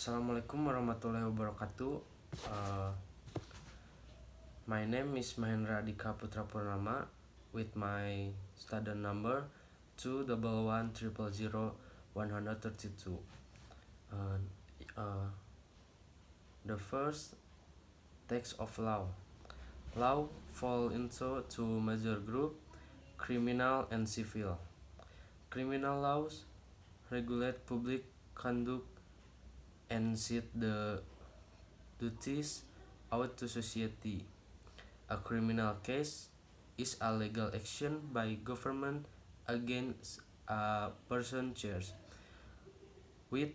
Assalamualaikum warahmatullahi wabarakatuh. Uh, my name is Mahendra Dika Putra Purnama with my student number 211000132. Uh, uh, the first text of law. Law fall into two major groups: criminal and civil. Criminal laws regulate public conduct and set the duties owed to society. A criminal case is a legal action by government against a person charged with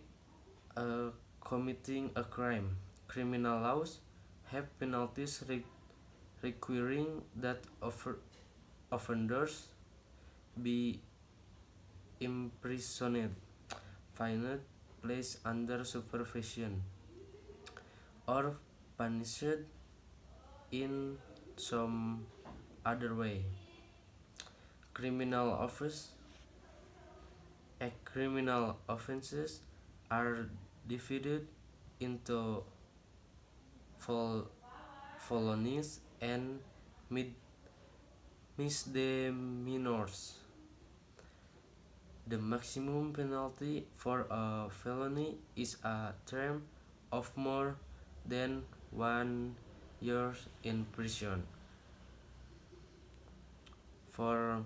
committing a crime. Criminal laws have penalties requiring that offenders be imprisoned, fined, placed under supervision, or punished in some other way. Criminal offenses are divided into felonies and misdemeanors. The maximum penalty for a felony is a term of more than 1 year in prison. For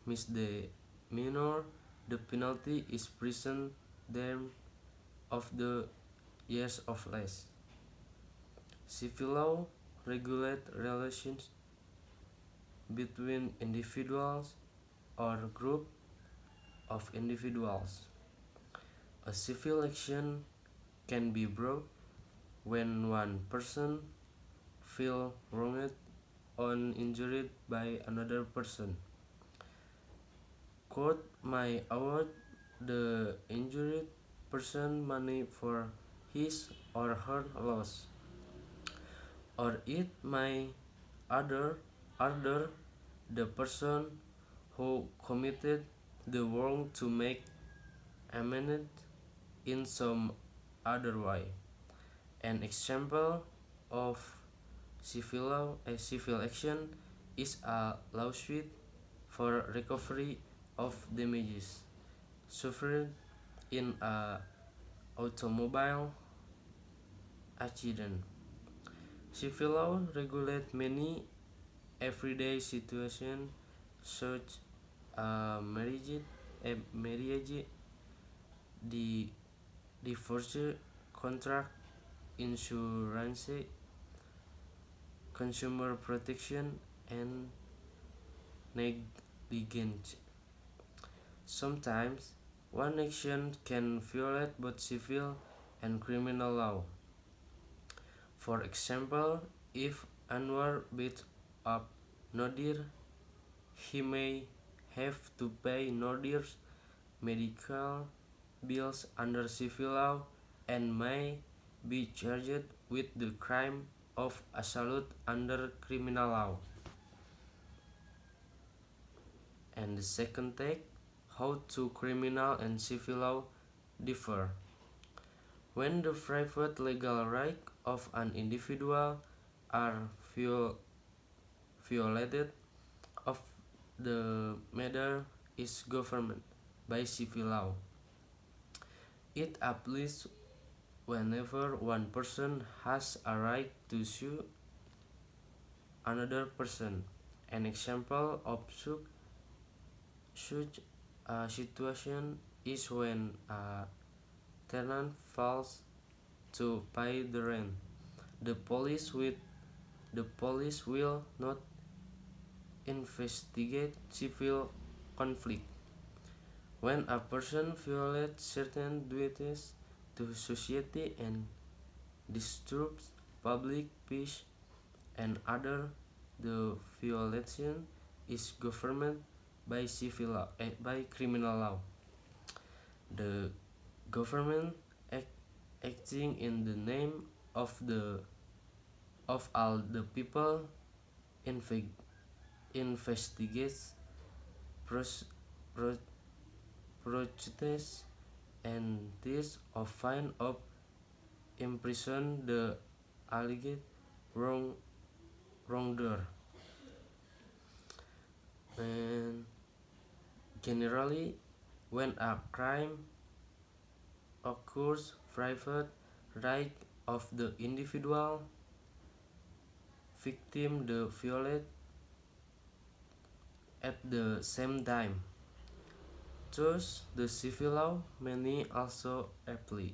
misdemeanor, the penalty is prison term of the years or less. Civil law regulates relations between individuals or group of individuals. A civil action can be brought when one person feels wronged or injured by another person. Court may award the injured person money for his or her loss, or it may order the person who committed the wrong to make amends in some other way. An example of civil action is a lawsuit for recovery of damages suffered in a automobile accident. Civil law regulates many everyday situations such as marriage, divorce, contract, insurance, consumer protection, and negligence. Sometimes one action can violate both civil and criminal law. For example, if Anwar beats up Nodir, he may have to pay Nodir's medical bills under civil law and may be charged with the crime of assault under criminal law. And the second take, how to criminal and civil law differ. When the private legal rights of an individual are violated, of the matter is governed by civil law. It applies whenever one person has a right to sue another person. An example of such a situation is when a tenant fails to pay the rent. The police will not investigate civil conflict. When a person violates certain duties to society and disturbs public peace and order, the violation is governed by criminal law. The government acting in the name of all the people investigates, prosecutes, and this of fine of imprison the alleged wrongdoer. And generally, when a crime occurs, private right of the individual victim the violate at the same time. Thus, the civil law may also apply.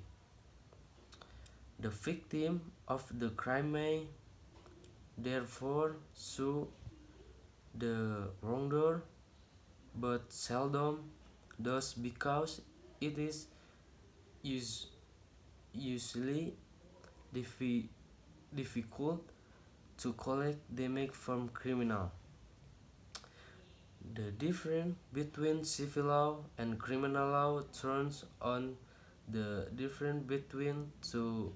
The victim of the crime may therefore sue the wrongdoer, but seldom does because it is usually difficult to collect damage from criminal. The difference between civil law and criminal law turns on the difference between two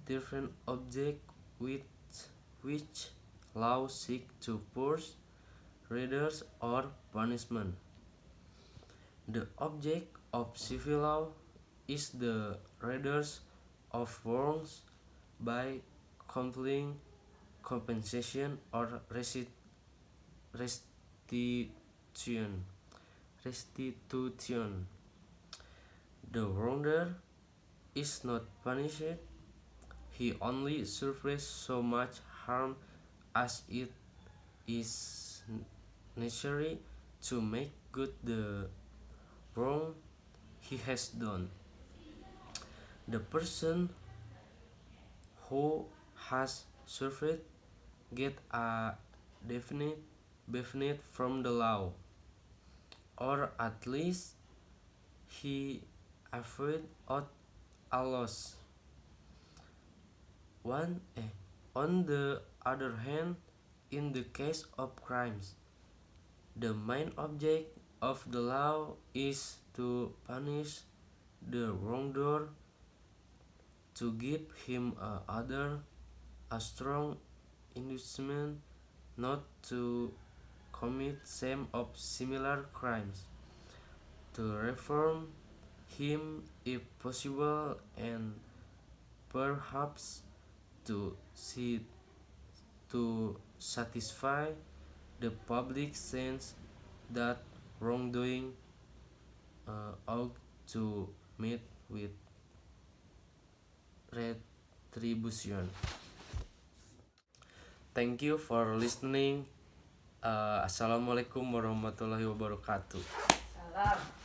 different objects with which law seek to purge, redress, or punishment. The object of civil law is the redress of wrongs by compelling compensation or restitution. The wrongdoer is not punished, he only suffers so much harm as it is necessary to make good the wrong he has done. The person who has suffered get a definite benefit from the law, or at least he avoid a loss. On the other hand, in the case of crimes, the main object of the law is to punish the wrongdoer, to give him a strong inducement not to commit same of similar crimes, to reform him if possible, and perhaps to satisfy the public sense that wrongdoing ought to meet with retribution. Thank you for listening. Assalamualaikum warahmatullahi wabarakatuh. Salam.